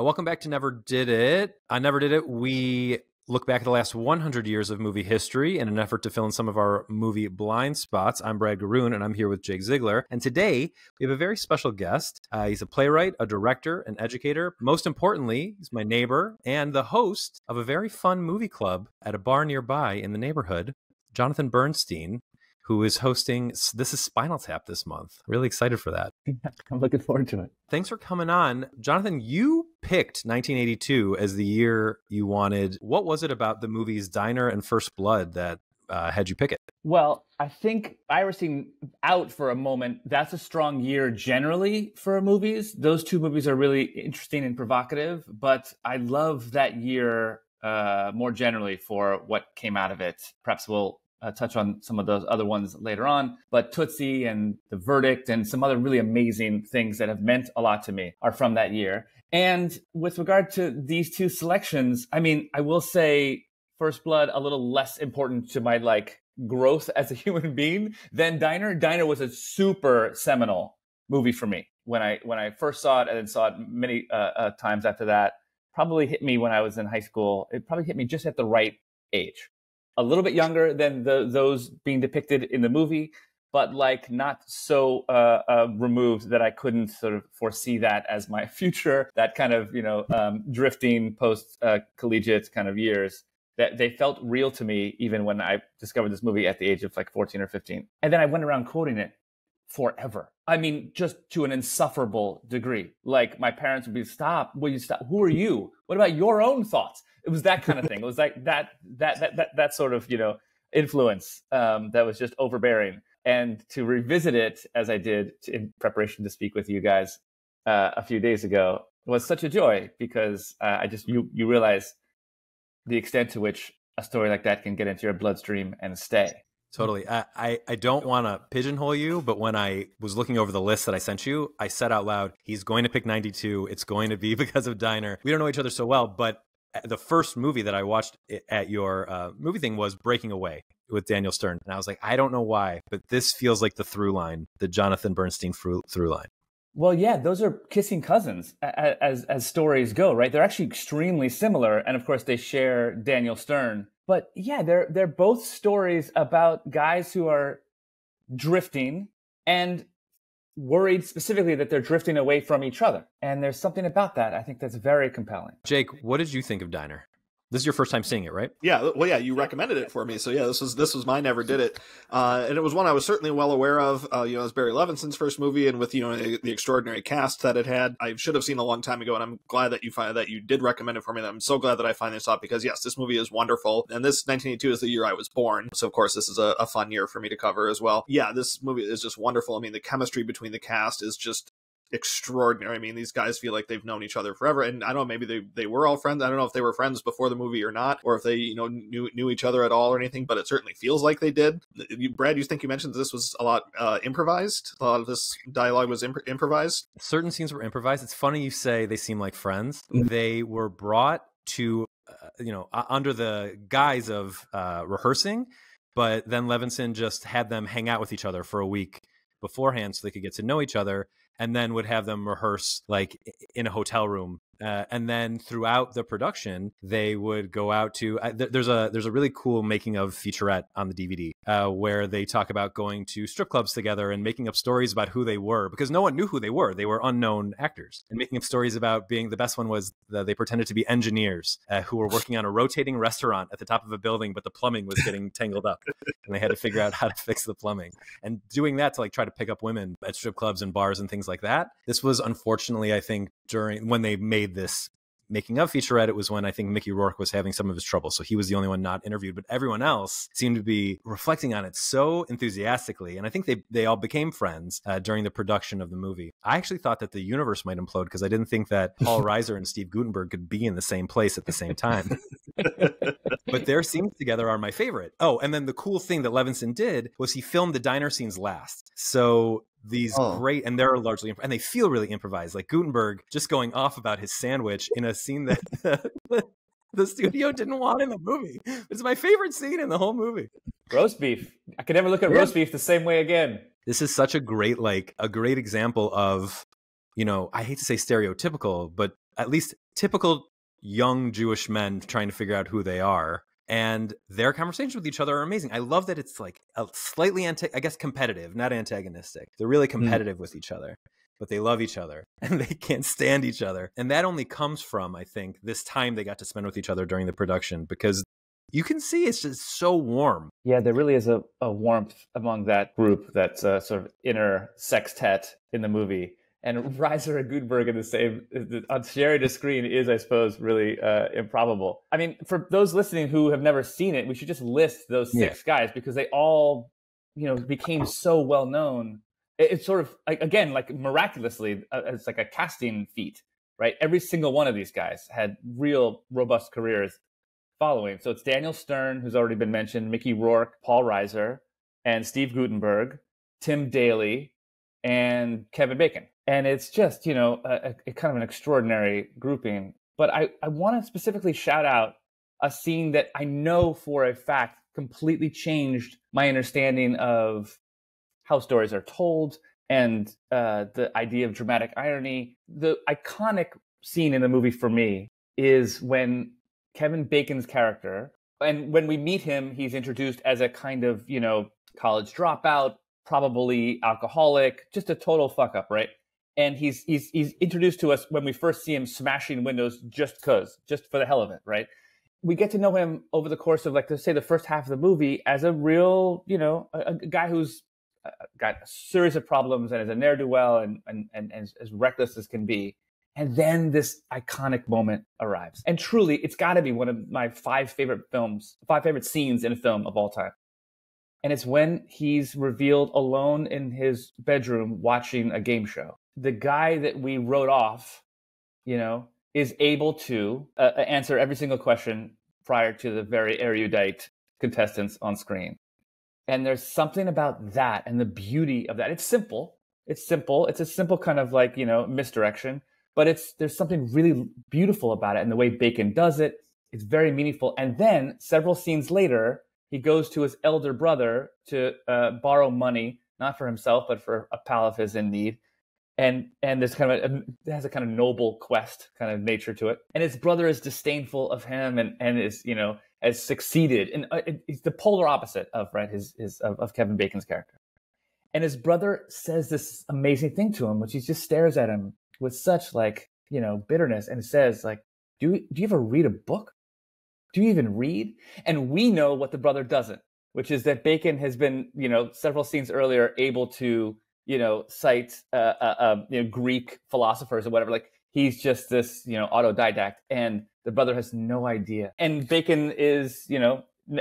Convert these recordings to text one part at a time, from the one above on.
Welcome back to Never Did It. On Never Did It, we look back at the last 100 years of movie history in an effort to fill in some of our movie blind spots. I'm Brad Garoon, and I'm here with Jake Ziegler. And today, we have a very special guest. He's a playwright, a director, an educator. Most importantly, he's my neighbor and the host of a very fun movie club at a bar nearby in the neighborhood, Jonathan Bernstein, who is hosting This is Spinal Tap this month. Really excited for that. I'm looking forward to it. Thanks for coming on. Jonathan, you picked 1982 as the year you wanted. What was it about the movies Diner and First Blood that had you pick it? Well, I think Irising out for a moment, that's a strong year generally for movies. Those two movies are really interesting and provocative, but I love that year more generally for what came out of it. Perhaps we'll touch on some of those other ones later on, but Tootsie and The Verdict and some other really amazing things that have meant a lot to me are from that year. And with regard to these two selections, I mean, I will say First Blood a little less important to my growth as a human being than Diner. Diner was a super seminal movie for me when I first saw it, and then saw it many times after that. Probably hit me when I was in high school. It probably hit me just at the right age. A little bit younger than those being depicted in the movie, but not so removed that I couldn't sort of foresee that as my future, that kind of, drifting post-collegiate kind of years. That they felt real to me even when I discovered this movie at the age of 14 or 15. And then I went around quoting it forever. I mean, just to an insufferable degree. My parents would be, "Stop, will you stop? Who are you? What about your own thoughts?" It was that kind of thing. It was like that sort of, influence that was just overbearing. And to revisit it as I did in preparation to speak with you guys a few days ago was such a joy, because you realize the extent to which a story like that can get into your bloodstream and stay. Totally. I don't want to pigeonhole you, but when I was looking over the list that I sent you, I said out loud, he's going to pick 92. It's going to be because of Diner. We don't know each other so well, but the first movie that I watched at your movie thing was Breaking Away with Daniel Stern. And I was like, I don't know why, but this feels like the through line, the Jonathan Bernstein through line. Well, yeah, those are kissing cousins as stories go, right? They're actually extremely similar. And of course, they share Daniel Stern. But yeah, they're both stories about guys who are drifting and worried specifically that they're drifting away from each other. And there's something about that I think that's very compelling. Jake, what did you think of Diner? This is your first time seeing it, right? Yeah, well, yeah, you recommended it for me, so yeah, this was my Never Did It, and it was one I was certainly well aware of. It was Barry Levinson's first movie, and with the extraordinary cast that it had, I should have seen a long time ago, and I'm glad that you did recommend it for me. And I'm so glad that I finally saw it, because yes, this movie is wonderful, and this 1982 is the year I was born, so of course this is a fun year for me to cover as well. Yeah, this movie is just wonderful. I mean, the chemistry between the cast is just extraordinary. I mean, these guys feel like they've known each other forever, and I don't know, maybe they were all friends. I don't know if they were friends before the movie or not, or if they knew each other at all or anything, but it certainly feels like they did. Brad, you think you mentioned this was a lot improvised? A lot of this dialogue was improvised? Certain scenes were improvised. It's funny you say they seem like friends. They were brought to under the guise of rehearsing, but then Levinson just had them hang out with each other for a week beforehand so they could get to know each other, and then would have them rehearse in a hotel room. And then throughout the production, they would go out to, there's a really cool making of featurette on the DVD where they talk about going to strip clubs together and making up stories about who they were, because no one knew who they were. They were unknown actors, and making up stories about being, the best one was they pretended to be engineers who were working on a rotating restaurant at the top of a building, but the plumbing was getting tangled up and they had to figure out how to fix the plumbing, and doing that to try to pick up women at strip clubs and bars and things like that. This was unfortunately, I think, when they made this making of featurette, it was when I think Mickey Rourke was having some of his trouble. So he was the only one not interviewed, but everyone else seemed to be reflecting on it so enthusiastically. And I think they all became friends during the production of the movie. I actually thought that the universe might implode, because I didn't think that Paul Reiser and Steve Guttenberg could be in the same place at the same time. But their scenes together are my favorite. Oh, and then the cool thing that Levinson did was he filmed the diner scenes last. So these great, and they're largely, and they feel really improvised, like Gutenberg just going off about his sandwich in a scene that the studio didn't want in the movie. It's my favorite scene in the whole movie. Roast beef. I could never look at roast beef the same way again. This is such a great example of, I hate to say stereotypical, but at least typical young Jewish men trying to figure out who they are. And their conversations with each other are amazing. I love that it's like a slightly, competitive, not antagonistic. They're really competitive with each other, but they love each other and they can't stand each other. And that only comes from, I think, this time they got to spend with each other during the production, because you can see it's just so warm. Yeah, there really is a warmth among that group, that sort of inner sextet in the movie. And Reiser and Gutenberg in the same, on sharing a screen is, I suppose, really improbable. I mean, for those listening who have never seen it, we should just list those six guys, because they all, became so well known. It's sort of, again, like miraculously, it's like a casting feat, right? Every single one of these guys had real robust careers following. So it's Daniel Stern, who's already been mentioned, Mickey Rourke, Paul Reiser, and Steve Gutenberg, Tim Daly, and Kevin Bacon. And it's just, a kind of an extraordinary grouping. But I want to specifically shout out a scene that I know for a fact completely changed my understanding of how stories are told and the idea of dramatic irony. The iconic scene in the movie for me is when Kevin Bacon's character, and when we meet him, he's introduced as a kind of, college dropout, probably alcoholic, just a total fuck up, right? And he's introduced to us when we first see him smashing windows just for the hell of it, right? We get to know him over the course of, like, let's say, the first half of the movie as a real, a guy who's got a series of problems and is a ne'er-do-well and as reckless as can be. And then this iconic moment arrives. And truly, it's got to be one of my five favorite scenes in a film of all time. And it's when he's revealed alone in his bedroom watching a game show. The guy that we wrote off, is able to answer every single question prior to the very erudite contestants on screen. And there's something about that and the beauty of that. It's simple. It's a simple kind of like, misdirection, but there's something really beautiful about it. And the way Bacon does it, it's very meaningful. And then several scenes later, he goes to his elder brother to borrow money, not for himself, but for a pal of his in need. And there's it has a kind of noble quest kind of nature to it. And his brother is disdainful of him and is, has succeeded. And it's the polar opposite of, right, of Kevin Bacon's character. And his brother says this amazing thing to him, which he just stares at him with such, like, bitterness, and says, like, do you ever read a book? Do you even read? And we know what the brother doesn't, which is that Bacon has been, several scenes earlier, able to, cite, Greek philosophers or whatever. Like, he's just this, autodidact, and the brother has no idea. And Bacon is,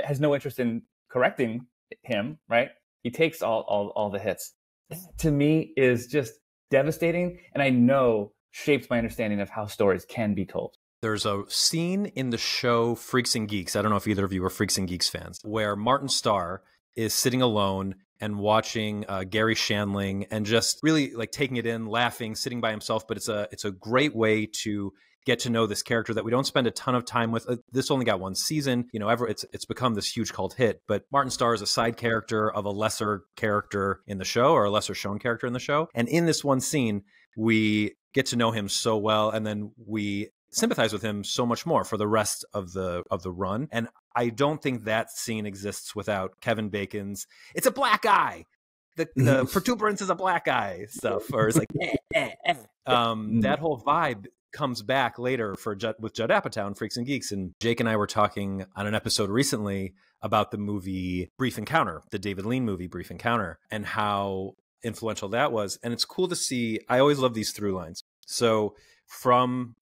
has no interest in correcting him, right? He takes all the hits. That, to me, is just devastating, and I know shapes my understanding of how stories can be told. There's a scene in the show Freaks and Geeks, I don't know if either of you are Freaks and Geeks fans, where Martin Starr is sitting alone and watching Gary Shandling and just really, like, taking it in, laughing, sitting by himself. But it's a great way to get to know this character that we don't spend a ton of time with. This only got one season, it's become this huge cult hit. But Martin Starr is a side character of a lesser character in the show, or a lesser shown character in the show. And in this one scene, we get to know him so well, and then we sympathize with him so much more for the rest of the run. And I don't think that scene exists without Kevin Bacon's "it's a black eye, the protuberance is a black eye" stuff, or it's like that whole vibe comes back later with Judd Apatow in Freaks and Geeks. And Jake and I were talking on an episode recently about the movie Brief Encounter, the David Lean movie Brief Encounter, and how influential that was. And it's cool to see. I always love these through lines. So from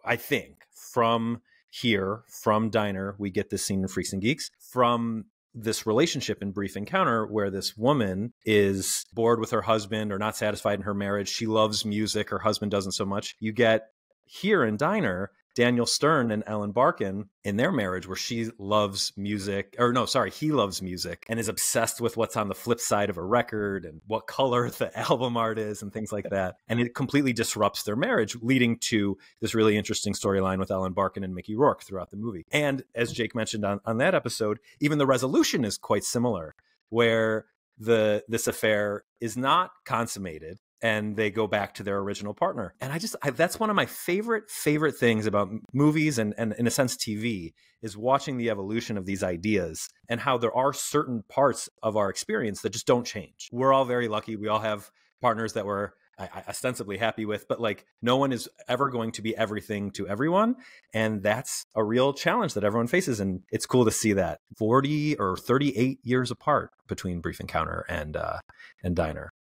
here, from Diner, we get this scene in Freaks and Geeks. From this relationship in Brief Encounter, where this woman is bored with her husband or not satisfied in her marriage. She loves music. Her husband doesn't so much. You get here in Diner, Daniel Stern and Ellen Barkin in their marriage, where he loves music and is obsessed with what's on the flip side of a record and what color the album art is and things like that. And it completely disrupts their marriage, leading to this really interesting storyline with Ellen Barkin and Mickey Rourke throughout the movie. And as Jake mentioned on that episode, even the resolution is quite similar, where this affair is not consummated. and they go back to their original partner. And that's one of my favorite things about movies and in a sense TV, is watching the evolution of these ideas and how there are certain parts of our experience that just don't change. We're all very lucky. We all have partners that we're ostensibly happy with, but like no one is ever going to be everything to everyone. And that's a real challenge that everyone faces. And it's cool to see that 40 or 38 years apart between Brief Encounter and Diner.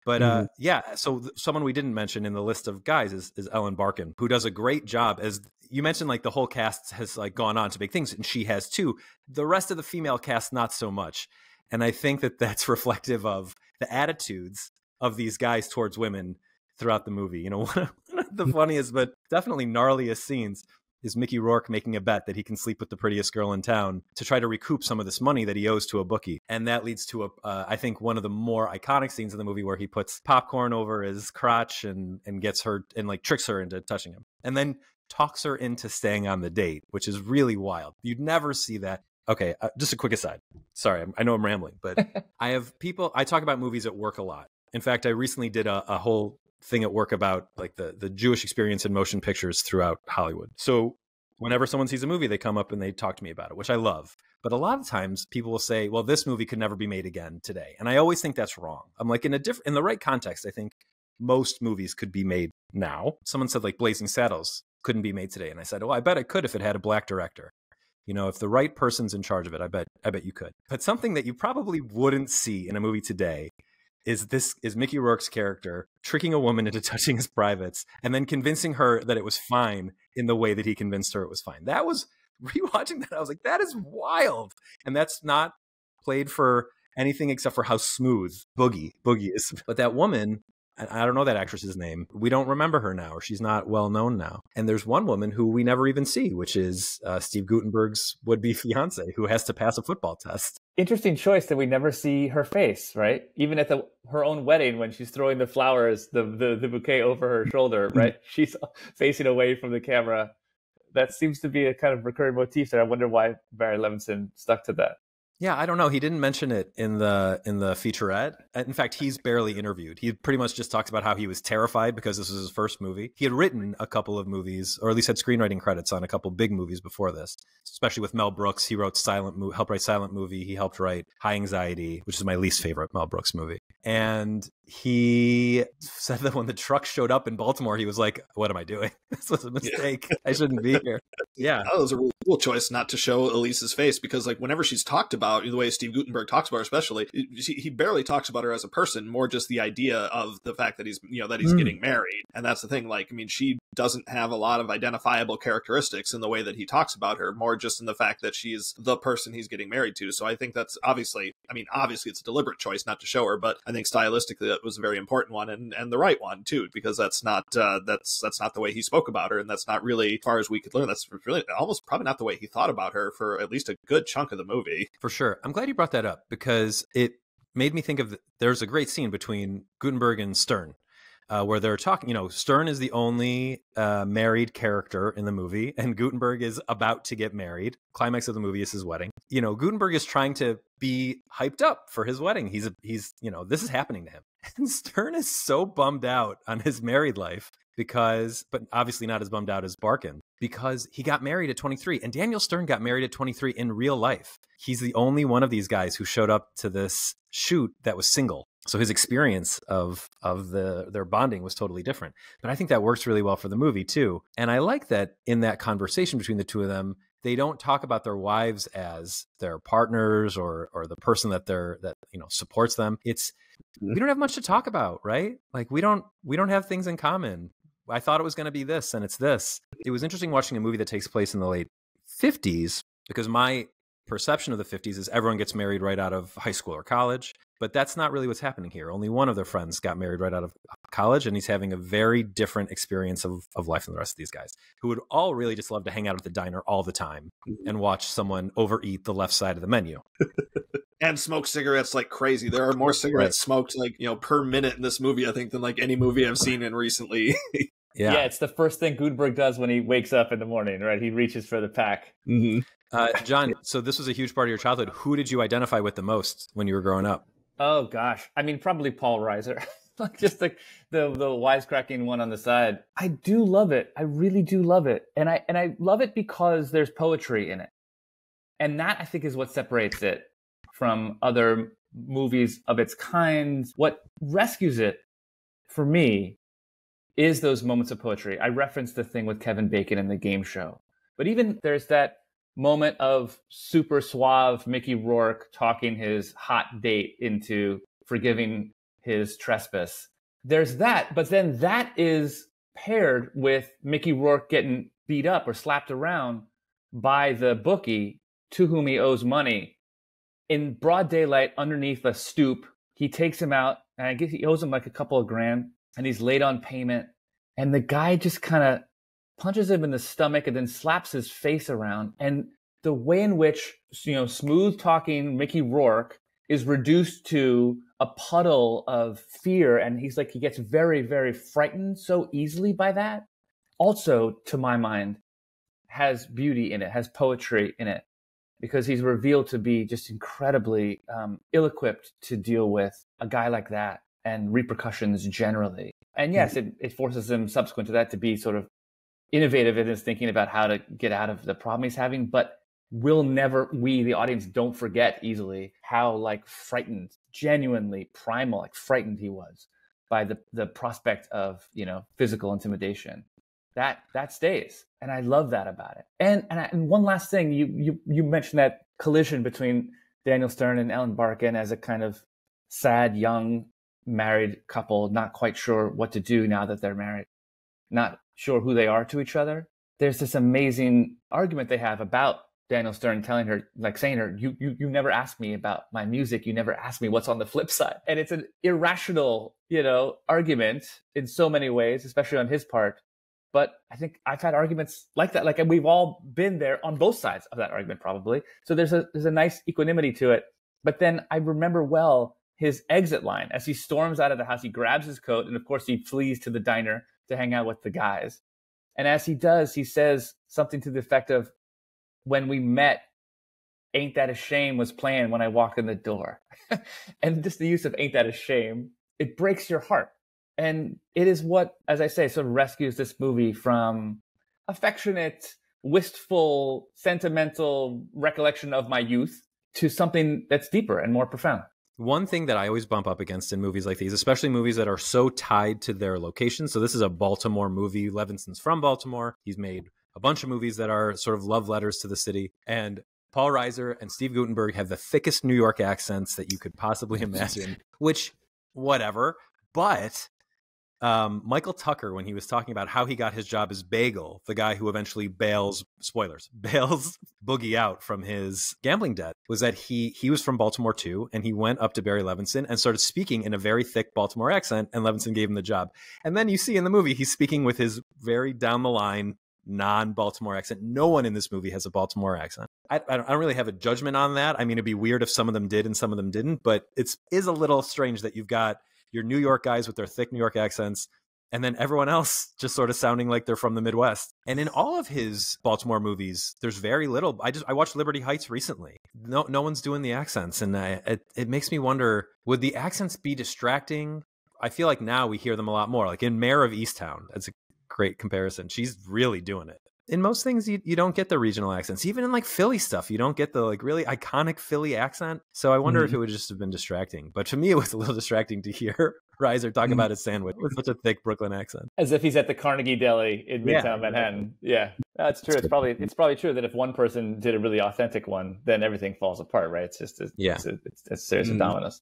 But so someone we didn't mention in the list of guys is Ellen Barkin, who does a great job. As you mentioned, like the whole cast has like gone on to big things, and she has too. The rest of the female cast, not so much. And I think that that's reflective of the attitudes of these guys towards women throughout the movie. You know, one of the funniest, but definitely gnarliest scenes is Mickey Rourke making a bet that he can sleep with the prettiest girl in town to try to recoup some of this money that he owes to a bookie. And that leads to I think one of the more iconic scenes in the movie where he puts popcorn over his crotch and gets her and like tricks her into touching him, and then talks her into staying on the date, which is really wild. You'd never see that. Okay, just a quick aside. Sorry, I know I'm rambling, but I talk about movies at work a lot. In fact, I recently did a whole thing at work about like the Jewish experience in motion pictures throughout Hollywood. So whenever someone sees a movie, they come up and they talk to me about it, which I love. But a lot of times people will say, well, this movie could never be made again today. And I always think that's wrong. I'm like, in the right context, I think most movies could be made now. Someone said like Blazing Saddles couldn't be made today. And I said, well, I bet it could if it had a black director. You know, if the right person's in charge of it, I bet you could. But something that you probably wouldn't see in a movie today is Mickey Rourke's character tricking a woman into touching his privates and then convincing her that it was fine in the way that he convinced her it was fine. That was, rewatching that, I was like, that is wild. And that's not played for anything except for how smooth Boogie is. But that woman, I don't know that actress's name. We don't remember her now, or she's not well known now. And there's one woman who we never even see, which is Steve Guttenberg's would-be fiance, who has to pass a football test. Interesting choice that we never see her face, right? Even at her own wedding, when she's throwing the flowers, the bouquet over her shoulder, right? She's facing away from the camera. That seems to be a kind of recurring motif there. I wonder why Barry Levinson stuck to that. Yeah, I don't know. He didn't mention it in the featurette. In fact, he's barely interviewed. He pretty much just talks about how he was terrified because this was his first movie. He had written a couple of movies, or at least had screenwriting credits on a couple big movies before this, especially with Mel Brooks. He wrote helped write Silent Movie. He helped write High Anxiety, which is my least favorite Mel Brooks movie. And he said that when the truck showed up in Baltimore, he was like, what am I doing? This was a mistake. I shouldn't be here. Yeah. That was a real cool choice not to show Elise's face, because like whenever she's talked about, the way Steve Guttenberg talks about her especially, he barely talks about her as a person, more just the idea of the fact that he's getting married. And that's the thing. Like, I mean, she doesn't have a lot of identifiable characteristics in the way that he talks about her, more just in the fact that she's the person he's getting married to. So I think that's obviously it's a deliberate choice not to show her, but I think stylistically that was a very important one and the right one too, because that's not the way he spoke about her, and that's not really, as far as we could learn, that's really almost probably not the way he thought about her for at least a good chunk of the movie. For sure. I'm glad you brought that up, because it made me think of there's a great scene between Guttenberg and Stern where they're talking. Stern is the only married character in the movie, and Guttenberg is about to get married. Climax of the movie is his wedding. Guttenberg is trying to be hyped up for his wedding. He's this is happening to him. And Stern is so bummed out on his married life but obviously not as bummed out as Barkin, because he got married at 23, and Daniel Stern got married at 23 in real life. He's the only one of these guys who showed up to this shoot that was single. So his experience of their bonding was totally different. But I think that works really well for the movie too. And I like that in that conversation between the two of them, they don't talk about their wives as their partners or the person that supports them. We don't have much to talk about, right? Like we don't have things in common. I thought it was going to be this, and it's this. It was interesting watching a movie that takes place in the late 50s, because my perception of the 50s is everyone gets married right out of high school or college. But that's not really what's happening here. Only one of their friends got married right out of college, and he's having a very different experience of life than the rest of these guys, who would all really just love to hang out at the diner all the time and watch someone overeat the left side of the menu. And smoke cigarettes like crazy. There are more cigarettes smoked per minute in this movie, I think, than like any movie I've seen in recently. Yeah, it's the first thing Guttenberg does when he wakes up in the morning, right? He reaches for the pack. Mm-hmm. John, so this was a huge part of your childhood. Who did you identify with the most when you were growing up? Oh, gosh. I mean, probably Paul Reiser. Like just the wisecracking one on the side. I do love it. I really do love it. And I love it because there's poetry in it. And that, I think, is what separates it from other movies of its kind. What rescues it for me is those moments of poetry. I referenced the thing with Kevin Bacon in the game show. But even there's that moment of super suave Mickey Rourke talking his hot date into forgiving his trespass. There's that, but then that is paired with Mickey Rourke getting beat up or slapped around by the bookie to whom he owes money. In broad daylight, underneath a stoop, he takes him out, and I guess he owes him like a couple of grand, and he's late on payment. And the guy just kind of punches him in the stomach and then slaps his face around. And the way in which, smooth talking Mickey Rourke is reduced to a puddle of fear, and he gets very, very frightened so easily by that, also, to my mind, has beauty in it, has poetry in it, because he's revealed to be just incredibly ill-equipped to deal with a guy like that and repercussions generally. And yes, it forces him subsequent to that to be sort of innovative in his thinking about how to get out of the problem he's having, but we, the audience, don't forget easily how frightened, genuinely primal, frightened he was by the prospect of, physical intimidation. That stays. And I love that about it. And one last thing, you mentioned that collision between Daniel Stern and Ellen Barkin as a kind of sad, young, married couple, not quite sure what to do now that they're married, not sure who they are to each other. There's this amazing argument they have about Daniel Stern telling her, saying her, you never asked me about my music. You never asked me what's on the flip side. And it's an irrational, argument in so many ways, especially on his part. But I think I've had arguments like that. And we've all been there on both sides of that argument, probably. So there's a nice equanimity to it. But then I remember well his exit line as he storms out of the house. He grabs his coat, and of course he flees to the diner to hang out with the guys. And as he does, he says something to the effect of, "When we met, Ain't That a Shame was playing when I walked in the door." And just the use of "Ain't That a Shame," it breaks your heart. And it is what, as I say, sort of rescues this movie from affectionate, wistful, sentimental recollection of my youth to something that's deeper and more profound. One thing that I always bump up against in movies like these, especially movies that are so tied to their location. So this is a Baltimore movie. Levinson's from Baltimore. He's made a bunch of movies that are sort of love letters to the city. And Paul Reiser and Steve Guttenberg have the thickest New York accents that you could possibly imagine, which, whatever. But Michael Tucker, when he was talking about how he got his job as Bagel, the guy who eventually bails Boogie out from his gambling debt, was that he was from Baltimore too, and he went up to Barry Levinson and started speaking in a very thick Baltimore accent, and Levinson gave him the job. And then you see in the movie, he's speaking with his very down the line non-Baltimore accent. No one in this movie has a Baltimore accent. I don't really have a judgment on that. I mean, it'd be weird if some of them did and some of them didn't, but it is a little strange that you've got your New York guys with their thick New York accents, and then everyone else just sort of sounding like they're from the Midwest. And in all of his Baltimore movies, there's very little. I watched Liberty Heights recently. No one's doing the accents, and it makes me wonder, would the accents be distracting? I feel like now we hear them a lot more. Like in Mayor of Easttown, that's a great comparison. She's really doing it. In most things, you don't get the regional accents. Even in Philly stuff, you don't get the really iconic Philly accent. So I wonder if it would just have been distracting. But to me, it was a little distracting to hear Reiser talk about his sandwich with such a thick Brooklyn accent. As if he's at the Carnegie Deli in Midtown Manhattan. Yeah, that's true. It's probably true that if one person did a really authentic one, then everything falls apart, right? It's just it's a series of dominoes.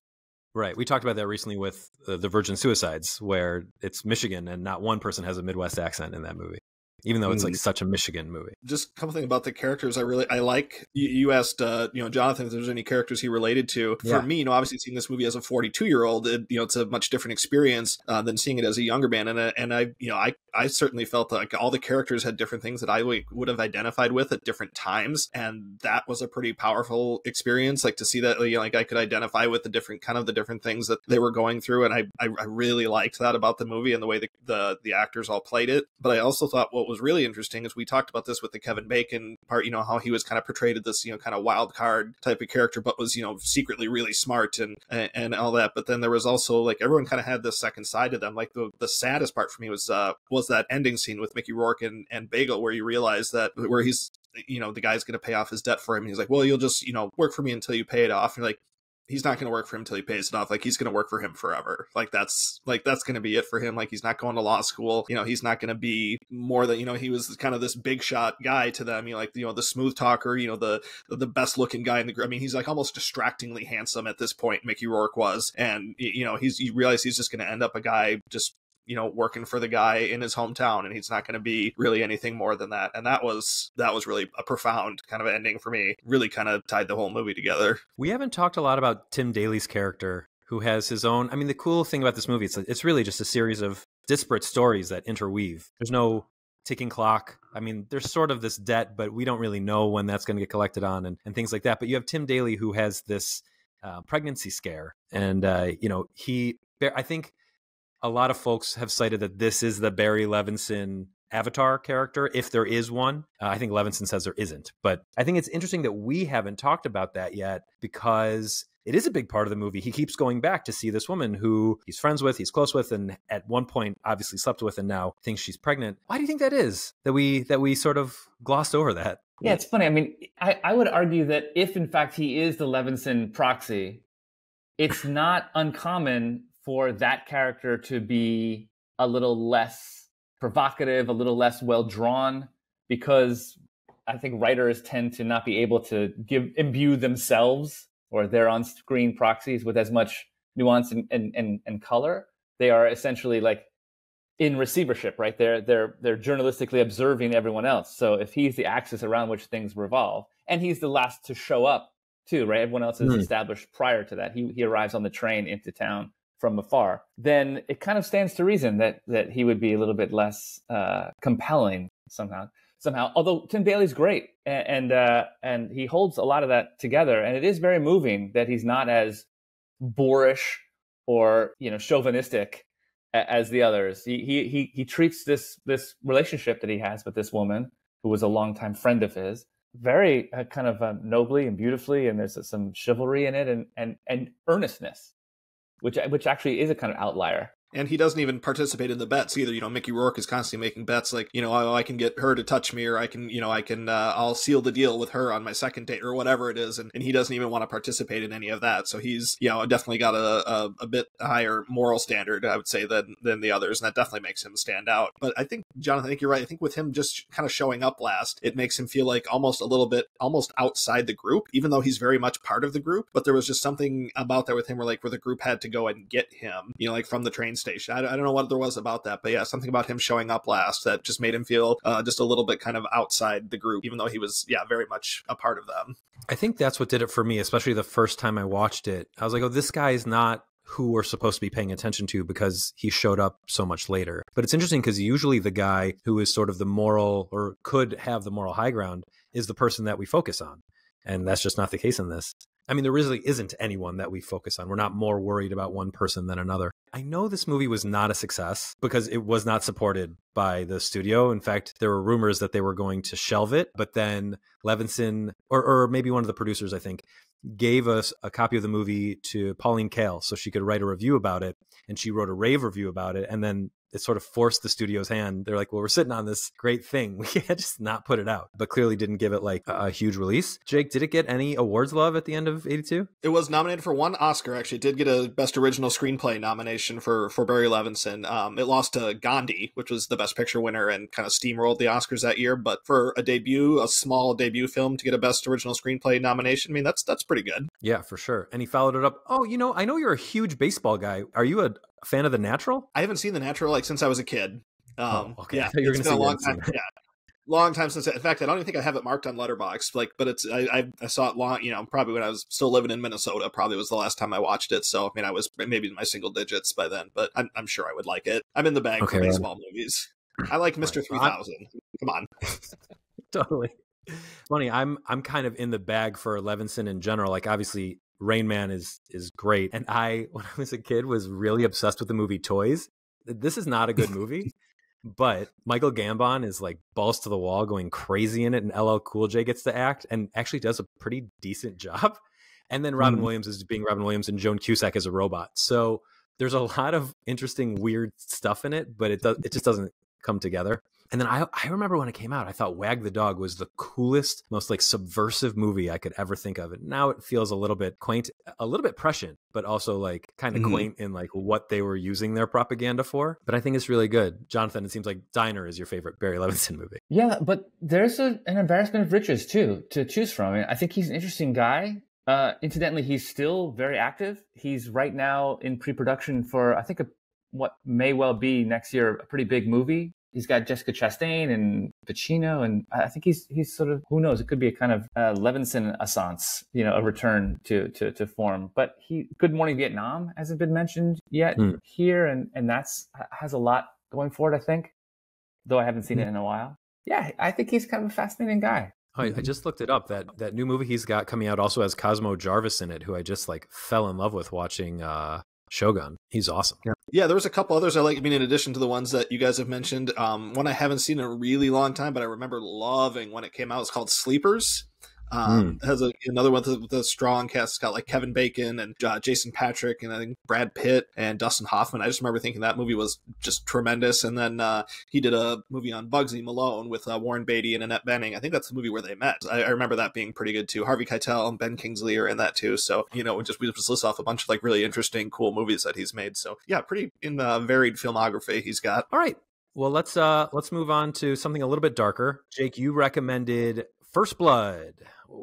Right. We talked about that recently with the Virgin Suicides, where it's Michigan and not one person has a Midwest accent in that movie, even though it's such a Michigan movie. Just a couple things about the characters I like. You asked, Jonathan, if there's any characters he related to. For me, obviously seeing this movie as a 42-year-old, it's a much different experience than seeing it as a younger man. And I certainly felt like all the characters had different things that I would have identified with at different times. And that was a pretty powerful experience, to see that, I could identify with the different things that they were going through. And I really liked that about the movie and the way the actors all played it. But I also thought what was really interesting is we talked about this with the Kevin Bacon part, how he was kind of portrayed as this, kind of wild card type of character, but was, secretly really smart and all that. But then there was also like everyone kind of had this second side to them. Like the saddest part for me was that ending scene with Mickey Rourke and Bagel, where you realize that where he's, the guy's going to pay off his debt for him. And he's like, well, you'll just, work for me until you pay it off. And you're like, he's not going to work for him until he pays it off. Like he's going to work for him forever. That's going to be it for him. Like he's not going to law school. He's not going to be more than, he was kind of this big shot guy to them. The smooth talker, the best looking guy in the group. I mean, he's like almost distractingly handsome at this point. Mickey Rourke was, and you realize he's just going to end up a guy just, working for the guy in his hometown, and he's not going to be really anything more than that. And that was really a profound kind of ending for me. Really kind of tied the whole movie together. We haven't talked a lot about Tim Daly's character, who has his own. I mean, the cool thing about this movie, it's really just a series of disparate stories that interweave. There's no ticking clock. I mean, there's sort of this debt, but we don't really know when that's going to get collected on and things like that. But you have Tim Daly, who has this pregnancy scare. And, I think a lot of folks have cited that this is the Barry Levinson Avatar character, if there is one. I think Levinson says there isn't. But I think it's interesting that we haven't talked about that yet, because it is a big part of the movie. He keeps going back to see this woman who he's friends with, he's close with, and at one point obviously slept with, and now thinks she's pregnant. Why do you think that is, that we sort of glossed over that? Yeah, it's funny. I mean, I would argue that if in fact he is the Levinson proxy, it's not uncommon for that character to be a little less provocative, a little less well drawn, because I think writers tend to not be able to imbue themselves or their on-screen proxies with as much nuance and color. They are essentially like in receivership, right? They're journalistically observing everyone else. So if he's the axis around which things revolve, and he's the last to show up too, right? Everyone else is established prior to that. He arrives on the train into town from afar, then it kind of stands to reason that he would be a little bit less compelling somehow. Although Tim Daly's great, and he holds a lot of that together, and it is very moving that he's not as boorish or chauvinistic as the others. He treats this relationship that he has with this woman who was a longtime friend of his very kind of nobly and beautifully, and there's some chivalry in it and earnestness, which actually is a kind of outlier. And he doesn't even participate in the bets either. Mickey Rourke is constantly making bets like, I can get her to touch me, or I'll seal the deal with her on my second date, or whatever it is. And he doesn't even want to participate in any of that. So he's, definitely got a bit higher moral standard, I would say, than the others. And that definitely makes him stand out. But I think, Jonathan, I think you're right. I think with him just kind of showing up last, it makes him feel like almost outside the group, even though he's very much part of the group. But there was just something about that with him where the group had to go and get him, like from the train station. I don't know what there was about that, but yeah, something about him showing up last that just made him feel just a little bit kind of outside the group, even though he was, very much a part of them. I think that's what did it for me, especially the first time I watched it. I was like, oh, this guy is not who we're supposed to be paying attention to because he showed up so much later. But it's interesting because usually the guy who is sort of the moral, or could have the moral high ground, is the person that we focus on. And that's just not the case in this. I mean, there really isn't anyone that we focus on. We're not more worried about one person than another. I know this movie was not a success because it was not supported by the studio. In fact, there were rumors that they were going to shelve it, but then Levinson, or maybe one of the producers, I think, gave us a copy of the movie to Pauline Kael so she could write a review about it. And she wrote a rave review about it. And then it sort of forced the studio's hand. They're like, well, we're sitting on this great thing. We can't just not put it out. But clearly didn't give it like a huge release. Jake, did it get any awards love at the end of 82? It was nominated for one Oscar, actually. It did get a Best Original Screenplay nomination for Barry Levinson. It lost to Gandhi, which was the Best Picture winner and kind of steamrolled the Oscars that year. But for a small debut film to get a Best Original Screenplay nomination, I mean, that's pretty good. Yeah, for sure. And he followed it up. Oh, I know you're a huge baseball guy. Are you a fan of The Natural? I haven't seen The Natural since I was a kid. Okay. Yeah, it's been a long time. Yeah, long time since. In fact, I don't even think I have it marked on Letterboxd. But it's I saw it long. Probably when I was still living in Minnesota. Probably was the last time I watched it. So I mean, I was maybe in my single digits by then. But I'm sure I would like it. I'm in the bag for baseball movies. I like Mr. 3000. Come on. Totally. Funny. I'm kind of in the bag for Levinson in general. Like obviously, Rain Man is great. And when I was a kid, was really obsessed with the movie Toys. This is not a good movie, But Michael Gambon is like balls to the wall, going crazy in it, and LL Cool J gets to act and actually does a pretty decent job. And then Robin Williams is being Robin Williams, and Joan Cusack is a robot. So there's a lot of interesting, weird stuff in it, but it just doesn't come together. And then I remember when it came out, I thought Wag the Dog was the coolest, most like subversive movie I could ever think of. And now it feels a little bit quaint, a little bit prescient, but also like kind of quaint in like what they were using their propaganda for. But I think it's really good. Jonathan, it seems like Diner is your favorite Barry Levinson movie. Yeah, but there's an embarrassment of riches too to choose from. I think he's an interesting guy. Incidentally, he's still very active. He's right now in pre-production for, I think, what may well be next year, a pretty big movie. He's got Jessica Chastain and Pacino, and I think he's sort of, who knows, it could be a kind of Levinson assance, a return to form. But Good Morning Vietnam hasn't been mentioned yet here, and that's has a lot going for it, I think, though I haven't seen it in a while. Yeah, I think he's kind of a fascinating guy. I just looked it up. That new movie he's got coming out also has Cosmo Jarvis in it, who I just like fell in love with watching Shogun. He's awesome. Yeah, there was a couple others I like. I mean, in addition to the ones that you guys have mentioned, one I haven't seen in a really long time, but I remember loving when it came out. It's called Sleepers. It has another one with a strong cast. It's got like Kevin Bacon and Jason Patrick and I think Brad Pitt and Dustin Hoffman. I just remember thinking that movie was just tremendous. And then he did a movie on Bugsy Malone with Warren Beatty and Annette Bening. I think that's the movie where they met. I remember that being pretty good too. Harvey Keitel and Ben Kingsley are in that too. So, we just list off a bunch of like really interesting, cool movies that he's made. So yeah, pretty varied filmography he's got. All right. Well, let's move on to something a little bit darker. Jake, you recommended First Blood.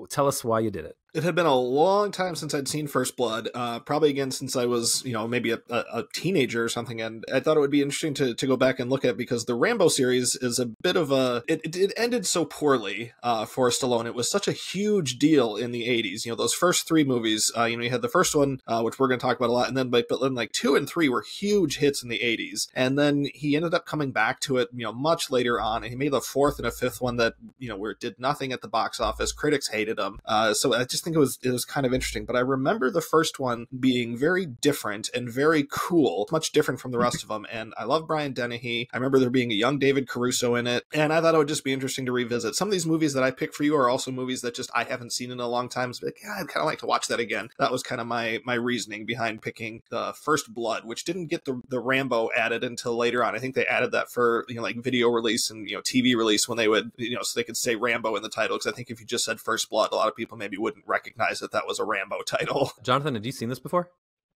Tell us why you did it. It had been a long time since I'd seen First Blood, probably again since I was, maybe a teenager or something, and I thought it would be interesting to go back and look at because the Rambo series is a bit of it ended so poorly for Stallone. It was such a huge deal in the 80s. Those first three movies, you had the first one, which we're going to talk about a lot, and then but then like 2 and 3 were huge hits in the 80s, and then he ended up coming back to it, much later on, and he made a fourth and a fifth one that, where it did nothing at the box office. Critics hated him, so I just think it was kind of interesting. But I remember the first one being very different and very cool, much different from the rest of them. And I love Brian Dennehy. I remember there being a young David Caruso in it. And I thought it would just be interesting to revisit. Some of these movies that I pick for you are also movies that just I haven't seen in a long time. So I'd kind of like to watch that again. That was kind of my reasoning behind picking the First Blood, which didn't get the Rambo added until later on. I think they added that for, like video release and, TV release when they would, so they could say Rambo in the title. Because I think if you just said First Blood, a lot of people maybe wouldn't recognize that was a Rambo title. Jonathan, had you seen this before?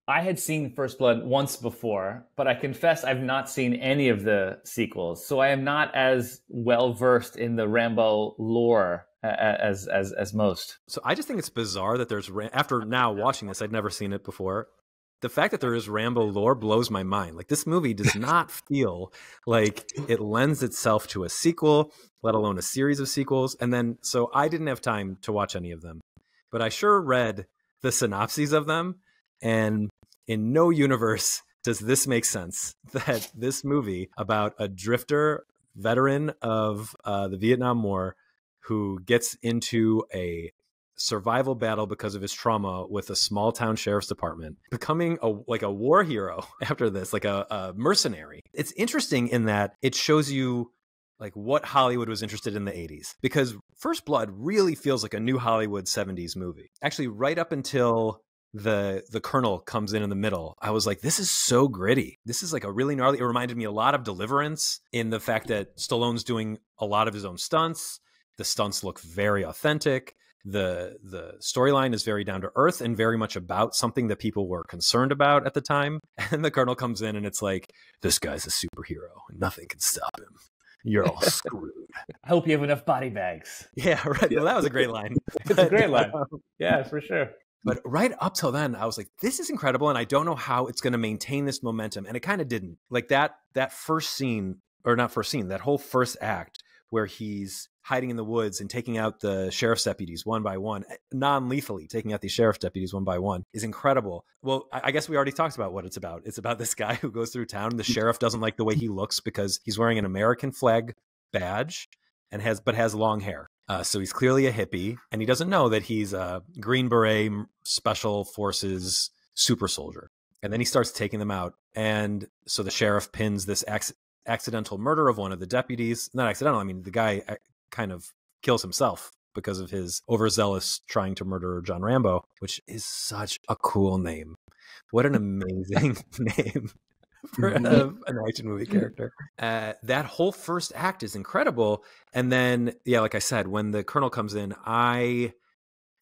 I had seen First Blood once before, but I confess I've not seen any of the sequels, so I am not as well versed in the Rambo lore as most. So I just think it's bizarre that there's after now watching this, I'd never seen it before. The fact that there is Rambo lore blows my mind. Like, this movie does not feel like it lends itself to a sequel, let alone a series of sequels. And then, so I didn't have time to watch any of them, but I sure read the synopses of them. And in no universe does this make sense, that this movie about a drifter veteran of the Vietnam War who gets into a survival battle because of his trauma with a small town sheriff's department, becoming a war hero after this, like a mercenary. It's interesting in that it shows you like what Hollywood was interested in the 80s, because First Blood really feels like a new Hollywood 70s movie. Actually, right up until the Colonel comes in the middle, I was like, this is so gritty. This is like a really gnarly, it reminded me a lot of Deliverance in the fact that Stallone's doing a lot of his own stunts. The stunts look very authentic. The storyline is very down to earth and very much about something that people were concerned about at the time. And the Colonel comes in and it's like, this guy's a superhero and nothing can stop him. You're all screwed. I hope you have enough body bags. Yeah, right. Well, that was a great line. It's a great line. Yeah, for sure. But right up till then, I was like, this is incredible. And I don't know how it's going to maintain this momentum. And it kind of didn't. Like that first scene, or not first scene, that whole first act where he's hiding in the woods and taking out the sheriff's deputies one by one, non-lethally taking out these sheriff's deputies one by one, is incredible. Well, I guess we already talked about what it's about. It's about this guy who goes through town. The sheriff doesn't like the way he looks because he's wearing an American flag badge and has long hair. So he's clearly a hippie, and he doesn't know that he's a Green Beret Special Forces super soldier. And then he starts taking them out. And so the sheriff pins this accidental murder of one of the deputies. Not accidental. I mean, the guy kind of kills himself because of his overzealous trying to murder John Rambo, which is such a cool name. What an amazing name for an action movie character. That whole first act is incredible. And then, yeah, like I said, when the Colonel comes in, I